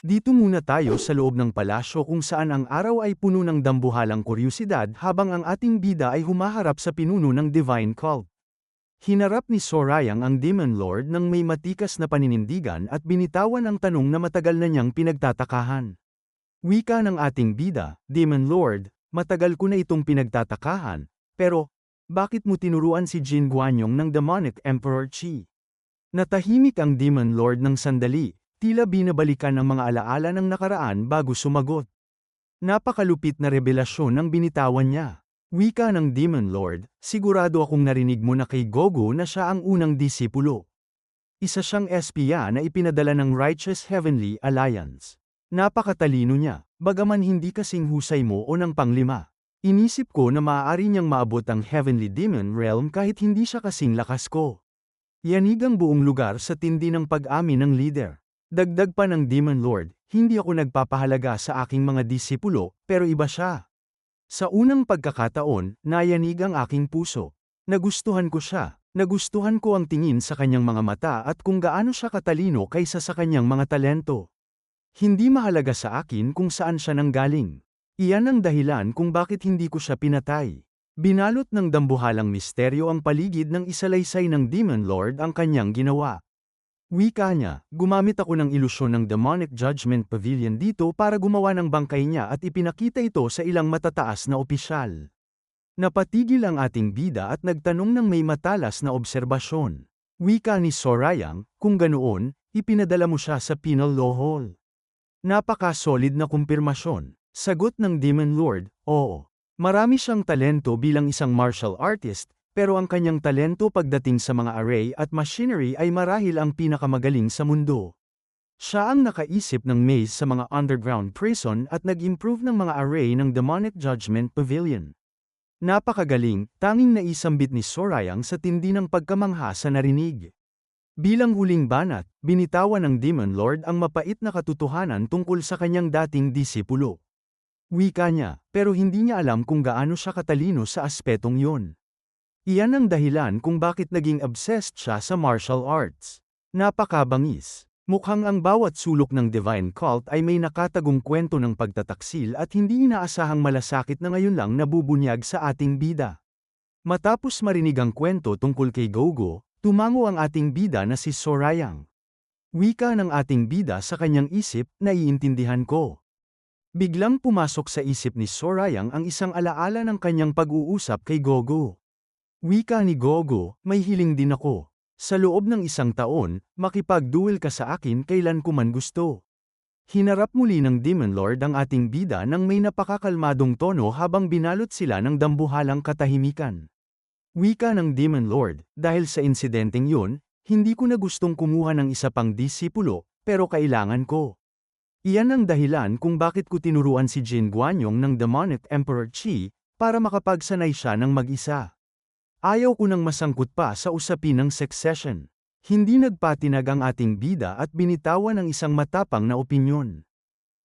Dito muna tayo sa loob ng palasyo kung saan ang araw ay puno ng dambuhalang kuryusidad habang ang ating bida ay humaharap sa pinuno ng Divine Cult. Hinarap ni Sorayang ang Demon Lord ng may matikas na paninindigan at binitawan ang tanong na matagal na niyang pinagtatakahan. Wika ng ating bida, Demon Lord, matagal ko na itong pinagtatakahan, pero, bakit mo tinuruan si Jin Guanyong ng Demonic Emperor Qi? Natahimik ang Demon Lord ng sandali, tila binabalikan ang mga alaala ng nakaraan bago sumagot. Napakalupit na revelasyon ng binitawan niya. Wika ng Demon Lord, sigurado akong narinig mo na kay Gogo na siya ang unang disipulo. Isa siyang espiya na ipinadala ng Righteous Heavenly Alliance. Napakatalino niya, bagaman hindi kasing husay mo o ng panglima. Inisip ko na maaari niyang maabot ang Heavenly Demon Realm kahit hindi siya kasing lakas ko. Yanig ang buong lugar sa tindi ng pag-amin ng leader. Dagdag pa ng Demon Lord, hindi ako nagpapahalaga sa aking mga disipulo, pero iba siya. Sa unang pagkakataon, nayanig ang aking puso. Nagustuhan ko siya, nagustuhan ko ang tingin sa kanyang mga mata at kung gaano siya katalino kaysa sa kanyang mga talento. Hindi mahalaga sa akin kung saan siya nanggaling. Iyan ang dahilan kung bakit hindi ko siya pinatay. Binalot ng dambuhalang misteryo ang paligid ng isalaysay ng Demon Lord ang kanyang ginawa. Wika niya, gumamit ako ng ilusyon ng Demonic Judgment Pavilion dito para gumawa ng bangkay niya at ipinakita ito sa ilang matataas na opisyal. Napatigil ang ating bida at nagtanong ng may matalas na obserbasyon. Wika ni Sorayang, kung ganoon, ipinadala mo siya sa Penal Law Hall. Napaka-solid na kumpirmasyon. Sagot ng Demon Lord, oo. Marami siyang talento bilang isang martial artist, pero ang kanyang talento pagdating sa mga array at machinery ay marahil ang pinakamagaling sa mundo. Siya ang nakaisip ng maze sa mga underground prison at nag-improve ng mga array ng Demonic Judgment Pavilion. Napakagaling, tanging naisambit ni Sorayang sa tindi ng pagkamangha sa narinig. Bilang huling banat, binitawan ng Demon Lord ang mapait na katotohanan tungkol sa kanyang dating disipulo. Wika niya, pero hindi niya alam kung gaano siya katalino sa aspetong yun. Iyan ang dahilan kung bakit naging obsessed siya sa martial arts. Napakabangis. Mukhang ang bawat sulok ng Divine Cult ay may nakatagong kwento ng pagtataksil at hindi inaasahang malasakit na ngayon lang nabubunyag sa ating bida. Matapos marinig ang kwento tungkol kay Gogo, tumango ang ating bida na si Sorayang. Wika ng ating bida sa kanyang isip, naiintindihan ko. Biglang pumasok sa isip ni Sorayang ang isang alaala ng kanyang pag-uusap kay Gogo. Wika ni Gogo, may hiling din ako. Sa loob ng isang taon, makipag-duel ka sa akin kailan ko man gusto. Hinarap muli ng Demon Lord ang ating bida nang may napakakalmadong tono habang binalot sila ng dambuhalang katahimikan. Wika ng Demon Lord, dahil sa insidenteng yun, hindi ko na gustong kumuha ng isa pang disipulo, pero kailangan ko. Iyan ang dahilan kung bakit ko tinuruan si Jin Guanyong ng Demonic Emperor Qi, para makapagsanay siya ng mag-isa. Ayaw ko nang masangkot pa sa usapin ng succession. Hindi nagpatinag ang ating bida at binitawan ng isang matapang na opinyon.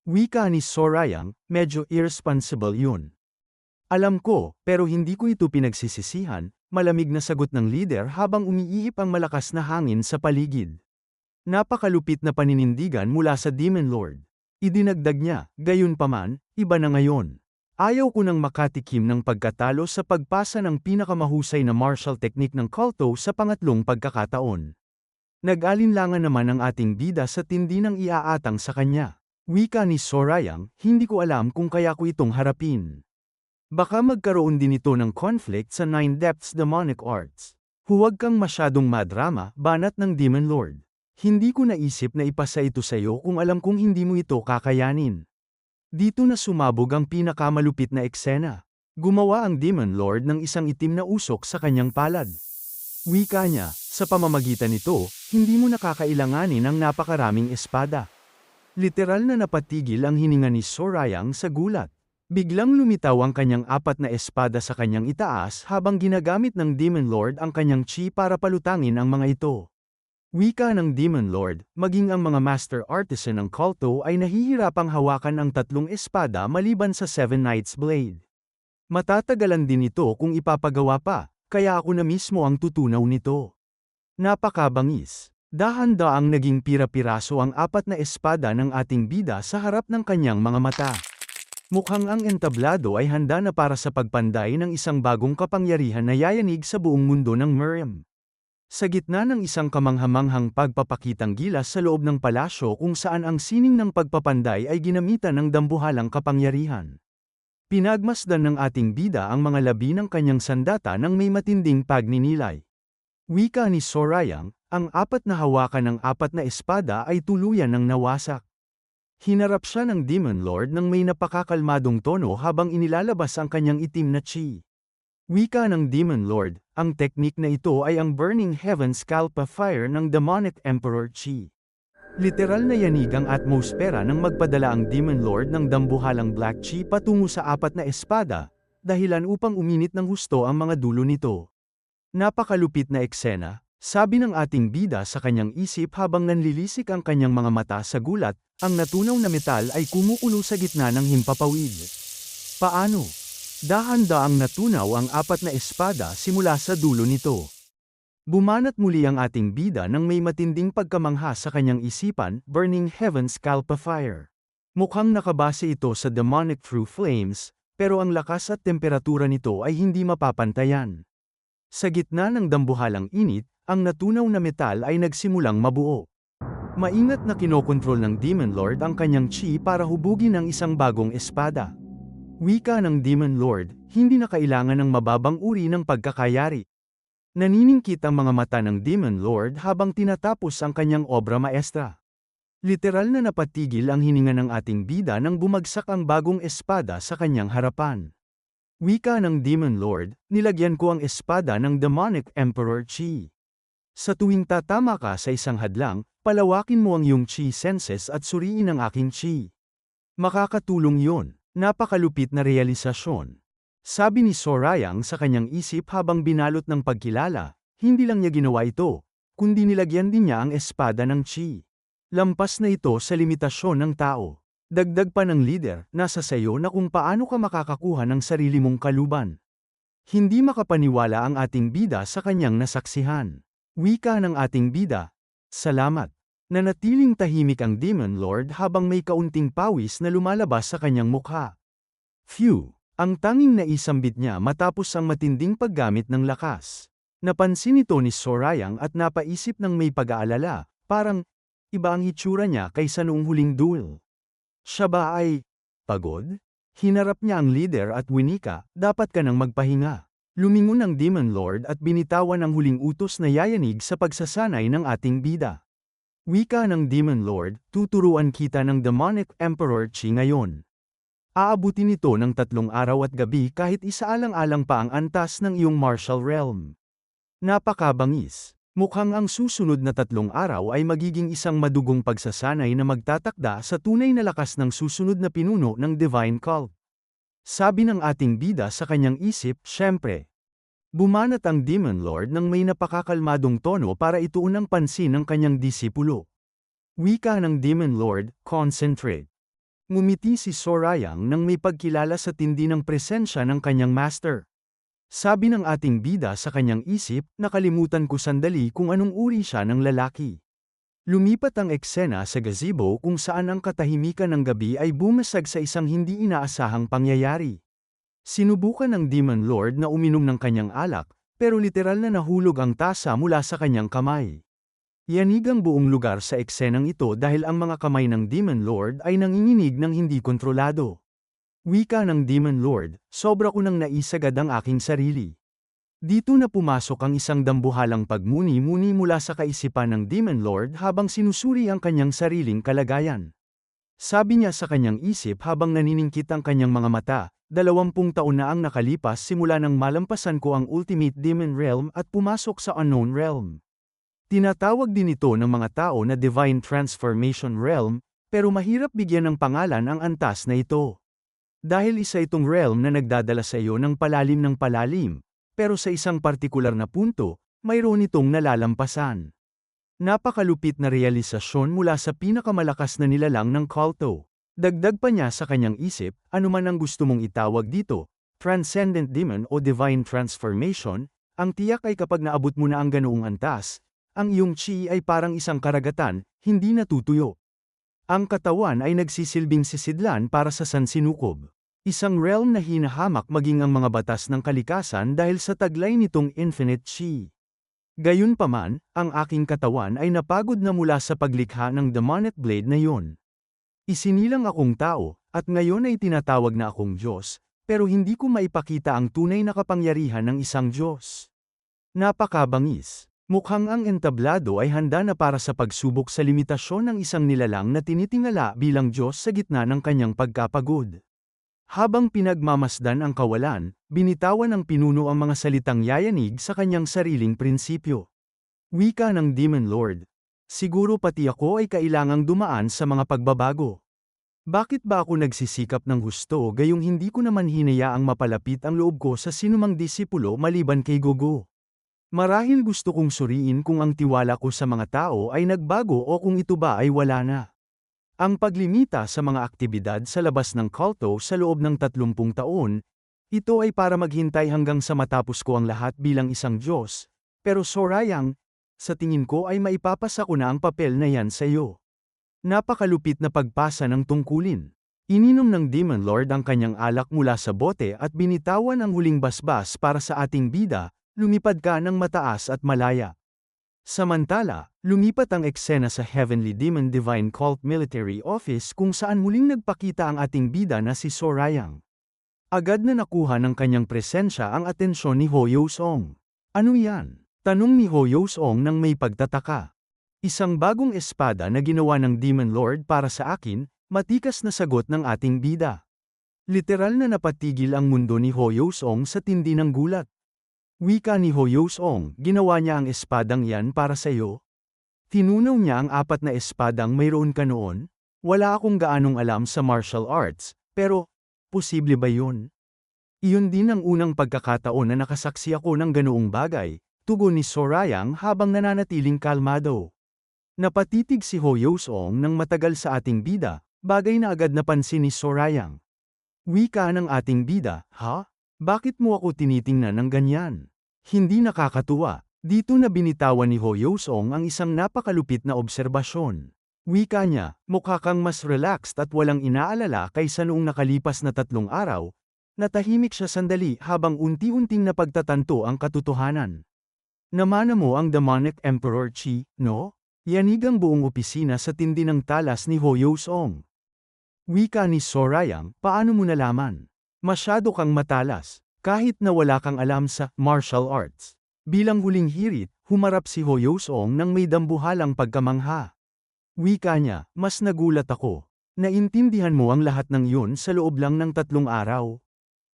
Wika ni Sorayang, medyo irresponsible yun. Alam ko, pero hindi ko ito pinagsisisihan, malamig na sagot ng leader habang umiihip ang malakas na hangin sa paligid. Napakalupit na paninindigan mula sa Demon Lord. Idinagdag niya, gayunpaman, iba na ngayon. Ayaw ko nang makatikim ng pagkatalo sa pagpasa ng pinakamahusay na martial technique ng kulto sa pangatlong pagkakataon. Nag-alinlangan naman ang ating bida sa tindi ng iaatang sa kanya. Wika ni Sorayang, hindi ko alam kung kaya ko itong harapin. Baka magkaroon din ito ng conflict sa Nine Depths Demonic Arts. Huwag kang masyadong madrama, banat ng Demon Lord. Hindi ko naisip na ipasa ito sa iyo kung alam kong hindi mo ito kakayanin. Dito na sumabog ang pinakamalupit na eksena. Gumawa ang Demon Lord ng isang itim na usok sa kanyang palad. Wika niya, sa pamamagitan nito, hindi mo nakakailanganin ang napakaraming espada. Literal na napatigil ang hininga ni Sorayang sa gulat. Biglang lumitaw ang kanyang apat na espada sa kanyang itaas habang ginagamit ng Demon Lord ang kanyang chi para palutangin ang mga ito. Wika ng Demon Lord, maging ang mga master artisan ng kulto ay nahihirapang hawakan ang tatlong espada maliban sa Seven Knights Blade. Matatagalan din ito kung ipapagawa pa, kaya ako na mismo ang tutunaw nito. Napakabangis. Dahan-daang naging pira-piraso ang apat na espada ng ating bida sa harap ng kanyang mga mata. Mukhang ang entablado ay handa na para sa pagpanday ng isang bagong kapangyarihan na yayanig sa buong mundo ng Miriam. Sa gitna ng isang kamanghamanghang pagpapakitang gilas sa loob ng palasyo kung saan ang sining ng pagpapanday ay ginamitan ng dambuhalang kapangyarihan. Pinagmasdan ng ating bida ang mga labi ng kanyang sandata ng may matinding pagninilay. Wika ni Sorayang, ang apat na hawakan ng apat na espada ay tuluyan ng nawasak. Hinarap siya ng Demon Lord ng may napakakalmadong tono habang inilalabas ang kanyang itim na chi. Wika ng Demon Lord, ang teknik na ito ay ang Burning Heaven Scalpa Fire ng Demonic Emperor Chi. Literal na yanig ang atmosfera nang magpadala ang Demon Lord ng dambuhalang Black Chi patungo sa apat na espada, dahilan upang uminit ng husto ang mga dulo nito. Napakalupit na eksena, sabi ng ating bida sa kanyang isip habang nanlilisik ang kanyang mga mata sa gulat, ang natunaw na metal ay kumukulo sa gitna ng himpapawid. Paano? Dahan-daang natunaw ang apat na espada simula sa dulo nito. Bumanat muli ang ating bida nang may matinding pagkamangha sa kanyang isipan, Burning Heaven Scalpa Fire. Mukhang nakabase ito sa Demonic True Flames, pero ang lakas at temperatura nito ay hindi mapapantayan. Sa gitna ng dambuhalang init, ang natunaw na metal ay nagsimulang mabuo. Maingat na kinokontrol ng Demon Lord ang kanyang chi para hubugin ang isang bagong espada. Wika ng Demon Lord, hindi na kailangan ng mababang uri ng pagkakayari. Naniningkit ang mga mata ng Demon Lord habang tinatapos ang kanyang obra maestra. Literal na napatigil ang hininga ng ating bida nang bumagsak ang bagong espada sa kanyang harapan. Wika ng Demon Lord, nilagyan ko ang espada ng Demonic Emperor Chi. Sa tuwing tatama ka sa isang hadlang, palawakin mo ang iyong chi senses at suriin ang aking chi. Makakatulong yon. Napakalupit na realisasyon. Sabi ni Sorayang sa kanyang isip habang binalot ng pagkilala, hindi lang niya ginawa ito, kundi nilagyan din niya ang espada ng chi. Lampas na ito sa limitasyon ng tao. Dagdag pa ng leader, nasa sayo na kung paano ka makakakuha ng sarili mong kaluban. Hindi makapaniwala ang ating bida sa kanyang nasaksihan. Wika ng ating bida, salamat. Nanatiling tahimik ang Demon Lord habang may kaunting pawis na lumalabas sa kanyang mukha. Phew! Ang tanging naisambit niya matapos ang matinding paggamit ng lakas. Napansin ito ni Sorayang at napaisip ng may pag-aalala, parang iba ang hitsura niya kaysa noong huling duel. Siya ba ay pagod? Hinarap niya ang leader at winika, dapat ka nang magpahinga. Lumingon ang Demon Lord at binitawan ang huling utos na yayanig sa pagsasanay ng ating bida. Wika ng Demon Lord, tuturuan kita ng Demonic Emperor Chi ngayon. Aabutin ito ng 3 araw at gabi kahit isaalang-alang pa ang antas ng iyong martial realm. Napakabangis. Mukhang ang susunod na 3 araw ay magiging isang madugong pagsasanay na magtatakda sa tunay na lakas ng susunod na pinuno ng Divine Cult. Sabi ng ating bida sa kanyang isip, syempre. Bumanat ang Demon Lord ng may napakakalmadong tono para ituon ang pansin ng kanyang disipulo. Wika ng Demon Lord, concentrate. Ngumiti si Sorayang nang may pagkilala sa tindi ng presensya ng kanyang master. Sabi ng ating bida sa kanyang isip, nakalimutan ko sandali kung anong uri siya ng lalaki. Lumipat ang eksena sa gazebo kung saan ang katahimikan ng gabi ay bumasag sa isang hindi inaasahang pangyayari. Sinubukan ng Demon Lord na uminom ng kanyang alak, pero literal na nahulog ang tasa mula sa kanyang kamay. Yanig ang buong lugar sa eksenang ito dahil ang mga kamay ng Demon Lord ay nanginginig ng hindi kontrolado. Wika ng Demon Lord, sobra ko nang naisagad ang aking sarili. Dito na pumasok ang isang dambuhalang pagmuni-muni mula sa kaisipan ng Demon Lord habang sinusuri ang kanyang sariling kalagayan. Sabi niya sa kanyang isip habang naniningkit ang kanyang mga mata, 20 taon na ang nakalipas simula nang malampasan ko ang Ultimate Demon Realm at pumasok sa Unknown Realm. Tinatawag din ito ng mga tao na Divine Transformation Realm, pero mahirap bigyan ng pangalan ang antas na ito. Dahil isa itong realm na nagdadala sa iyo ng palalim, pero sa isang partikular na punto, mayroon itong nalalampasan. Napakalupit na realisasyon mula sa pinakamalakas na nilalang ng kulto. Dagdag pa niya sa kanyang isip, anuman ang gusto mong itawag dito, Transcendent Demon o Divine Transformation, ang tiyak ay kapag naabot mo na ang ganoong antas, ang iyong chi ay parang isang karagatan, hindi natutuyo. Ang katawan ay nagsisilbing sisidlan para sa sansinukob. Isang realm na hinahamak maging ang mga batas ng kalikasan dahil sa taglay nitong infinite chi. Gayunpaman, ang aking katawan ay napagod na mula sa paglikha ng demonic blade na yon. Isinilang akong tao, at ngayon ay tinatawag na akong Diyos, pero hindi ko maipakita ang tunay na kapangyarihan ng isang Diyos. Napakabangis. Mukhang ang entablado ay handa na para sa pagsubok sa limitasyon ng isang nilalang na tinitingala bilang Diyos sa gitna ng kanyang pagkapagod. Habang pinagmamasdan ang kawalan, binitawan ng pinuno ang mga salitang yayanig sa kanyang sariling prinsipyo. Wika ng Demon Lord. Siguro pati ako ay kailangang dumaan sa mga pagbabago. Bakit ba ako nagsisikap ng husto gayong hindi ko naman hinayaang mapalapit ang loob ko sa sinumang disipulo maliban kay Gogo? Marahil gusto kong suriin kung ang tiwala ko sa mga tao ay nagbago o kung ito ba ay wala na. Ang paglimita sa mga aktibidad sa labas ng kulto sa loob ng 30 taon, ito ay para maghintay hanggang sa matapos ko ang lahat bilang isang Diyos, pero Sorayang, sa tingin ko ay maipapasa ko na ang papel na yan sa iyo. Napakalupit na pagpasa ng tungkulin. Ininom ng Demon Lord ang kanyang alak mula sa bote at binitawan ang huling basbas para sa ating bida. Lumipad ka ng mataas at malaya. Samantala, lumipat ang eksena sa Heavenly Demon Divine Cult Military Office kung saan muling nagpakita ang ating bida na si Sorayang. Agad na nakuha ng kanyang presensya ang atensyon ni Hoyo Song. Ano yan? Tanong ni Hoyo Song nang may pagtataka. Isang bagong espada na ginawa ng Demon Lord para sa akin, matikas na sagot ng ating bida. Literal na napatigil ang mundo ni Hoyo Song sa tindi ng gulat. Wika ni Hoyo Song, ginawa niya ang espadang yan para sa iyo? Tinunaw niya ang 4 na espadang mayroon ka noon? Wala akong gaanong alam sa martial arts, pero, posible ba yun? Iyon din ang unang pagkakataon na nakasaksi ako ng ganoong bagay, tugon ni Sorayang habang nananatiling kalmado. Napatitig si Hoyo Song nang matagal sa ating bida, bagay na agad napansin ni Sorayang. Wika ng ating bida, ha? Bakit mo ako tinitingnan ng ganyan? Hindi nakakatuwa. Dito na binitawan ni Hoyo Song ang isang napakalupit na obserbasyon. Wika niya, mukha kang mas relaxed at walang inaalala kaysa noong nakalipas na 3 araw. Natahimik siya sandali habang unti-unting napagtatanto ang katotohanan. Namana mo ang Demonic Emperor Chi, no? Yanig ang buong opisina sa tindi ng talas ni Hoyo Song. Wika ni Sorayang, paano mo nalaman? Masyado kang matalas. Kahit na wala kang alam sa martial arts. Bilang huling hirit, humarap si Hoyo Song nang may dambuhalang pagkamangha. Wika niya, mas nagulat ako. Naintindihan mo ang lahat ng yun sa loob lang ng 3 araw.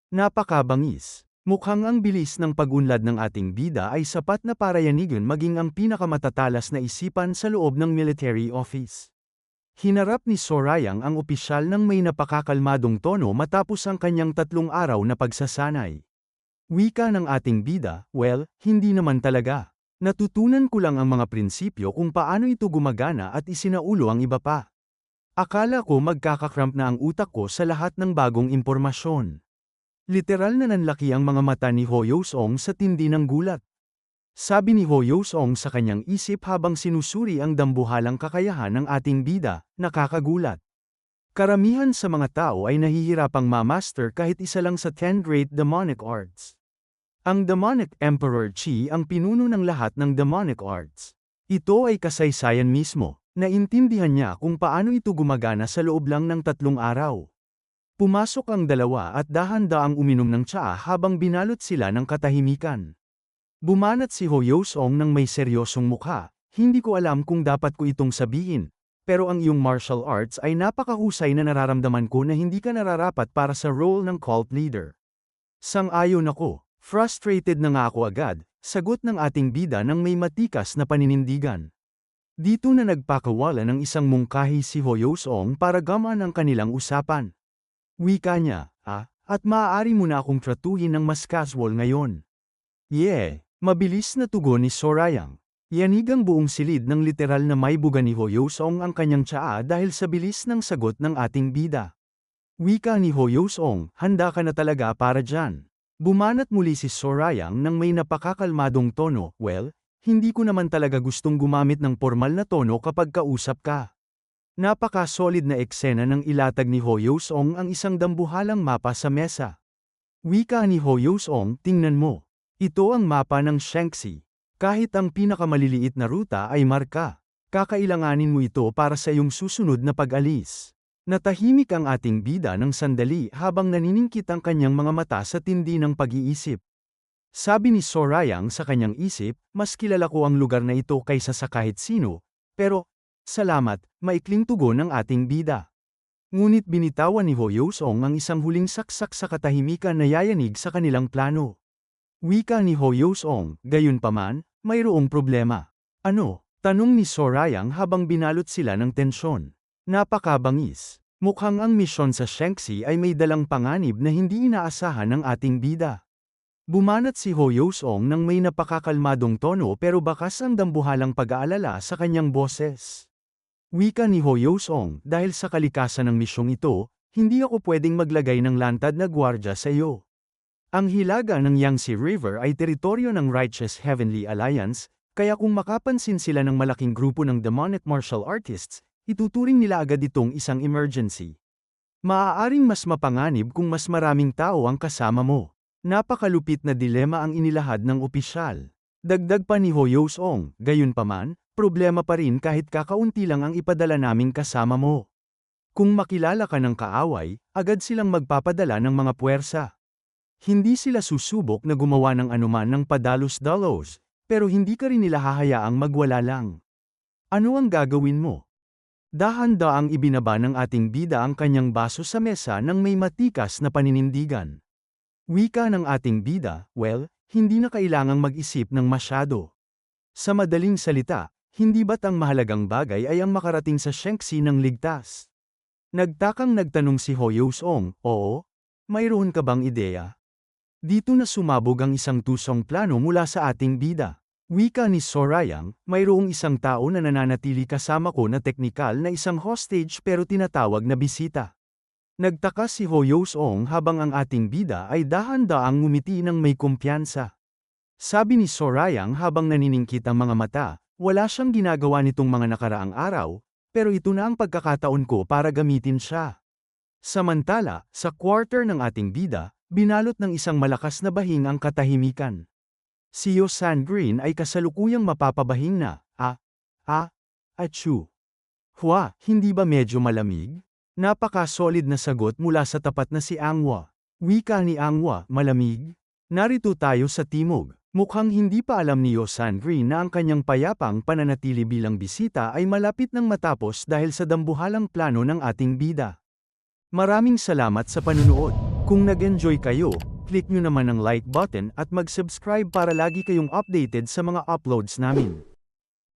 Napakabangis. Mukhang ang bilis ng pag-unlad ng ating bida ay sapat na para yanigan maging ang pinakamatatalas na isipan sa loob ng military office. Hinarap ni Sorayang ang opisyal ng may napakakalmadong tono matapos ang kanyang 3 araw na pagsasanay. Wika ng ating bida, well, hindi naman talaga. Natutunan ko lang ang mga prinsipyo kung paano ito gumagana at isinaulo ang iba pa. Akala ko magkakakramp na ang utak ko sa lahat ng bagong impormasyon. Literal na nanlaki ang mga mata ni Hoyo Song sa tindi ng gulat. Sabi ni Hoyo Song sa kanyang isip habang sinusuri ang dambuhalang kakayahan ng ating bida, nakakagulat. Karamihan sa mga tao ay nahihirapang ma-master kahit isa lang sa 10 great demonic arts. Ang Demonic Emperor Chi ang pinuno ng lahat ng demonic arts. Ito ay kasaysayan mismo. Naintindihan niya kung paano ito gumagana sa loob lang ng 3 araw. Pumasok ang dalawa at dahan-daang uminom ng tsaa habang binalot sila ng katahimikan. Bumanat si Hoyo Song nang may seryosong mukha, hindi ko alam kung dapat ko itong sabihin, pero ang iyong martial arts ay napakahusay na nararamdaman ko na hindi ka nararapat para sa role ng cult leader. Sang-ayon ako, frustrated na nga ako agad, sagot ng ating bida nang may matikas na paninindigan. Dito na nagpakawala ng isang mungkahi si Hoyo Song para gamaan ang kanilang usapan. Wika niya, at maaari mo na akong tratuhin ng mas casual ngayon. Yeah. Mabilis na tugon ni Sorayang. Yanig ang buong silid ng literal na may buga ni Hoyo Song ang kanyang tsaa dahil sa bilis ng sagot ng ating bida. Wika ni Hoyo Song, handa ka na talaga para dyan. Bumanat muli si Sorayang nang may napakakalmadong tono, well, hindi ko naman talaga gustong gumamit ng formal na tono kapag kausap ka. Napaka-solid na eksena ng ilatag ni Hoyosong ang isang dambuhalang mapa sa mesa. Wika ni Hoyosong, tingnan mo. Ito ang mapa ng Shanxi. Kahit ang pinakamaliliit na ruta ay marka. Kakailanganin mo ito para sa iyong susunod na pag-alis. Natahimik ang ating bida ng sandali habang naniningkit ang kanyang mga mata sa tindi ng pag-iisip. Sabi ni Sorayang sa kanyang isip, mas kilala ko ang lugar na ito kaysa sa kahit sino, pero, salamat, maikling tugon ng ating bida. Ngunit binitawan ni Hoyosong ang isang huling saksak sa katahimikan na yayanig sa kanilang plano. Wika ni Hoyosong, gayunpaman, mayroong problema. Ano? Tanong ni Sorayang habang binalot sila ng tensyon. Napakabangis. Mukhang ang misyon sa Shanxi ay may dalang panganib na hindi inaasahan ng ating bida. Bumanat si Hoyosong nang may napakakalmadong tono pero bakas ang dambuhalang pag-aalala sa kanyang boses. Wika ni Hoyosong, dahil sa kalikasan ng misyong ito, hindi ako pwedeng maglagay ng lantad na gwardya sa iyo. Ang hilaga ng Yangtze River ay teritoryo ng Righteous Heavenly Alliance, kaya kung makapansin sila ng malaking grupo ng demonic martial artists, ituturing nila agad itong isang emergency. Maaaring mas mapanganib kung mas maraming tao ang kasama mo. Napakalupit na dilema ang inilahad ng opisyal. Dagdag pa ni Hoyosong, gayunpaman, problema pa rin kahit kakaunti lang ang ipadala naming kasama mo. Kung makilala ka ng kaaway, agad silang magpapadala ng mga puwersa. Hindi sila susubok na gumawa ng anuman ng padalos-dalos, pero hindi ka rin nila hahayaang magwala lang. Ano ang gagawin mo? Dahan-daang ibinaba ng ating bida ang kanyang baso sa mesa nang may matikas na paninindigan. Wika ng ating bida, well, hindi na kailangang mag-isip ng masyado. Sa madaling salita, hindi ba't ang mahalagang bagay ay ang makarating sa Shanxi ng ligtas? Nagtakang nagtanong si Hoyosong, oo? Mayroon ka bang ideya? Dito na sumabog ang isang tusong plano mula sa ating bida. Wika ni Sorayang, mayroong isang tao na nananatili kasama ko na teknikal na isang hostage pero tinatawag na bisita. Nagtaka si Hoyosong habang ang ating bida ay dahan-daang ngumiti ng may kumpiyansa. Sabi ni Sorayang habang naniningkit ang mga mata, wala siyang ginagawa nitong mga nakaraang araw, pero ito na ang pagkakataon ko para gamitin siya. Samantala, sa quarter ng ating bida, binalot ng isang malakas na bahing ang katahimikan. Si Yosan Green ay kasalukuyang mapapabahing na, achoo. Hwa, hindi ba medyo malamig? Napaka-solid na sagot mula sa tapat na si Angwa. Wika ni Angwa, malamig? Narito tayo sa timog. Mukhang hindi pa alam ni Yosan Green na ang kanyang payapang pananatili bilang bisita ay malapit nang matapos dahil sa dambuhalang plano ng ating bida. Maraming salamat sa panunood. Kung nag-enjoy kayo, click nyo naman ang like button at mag-subscribe para lagi kayong updated sa mga uploads namin.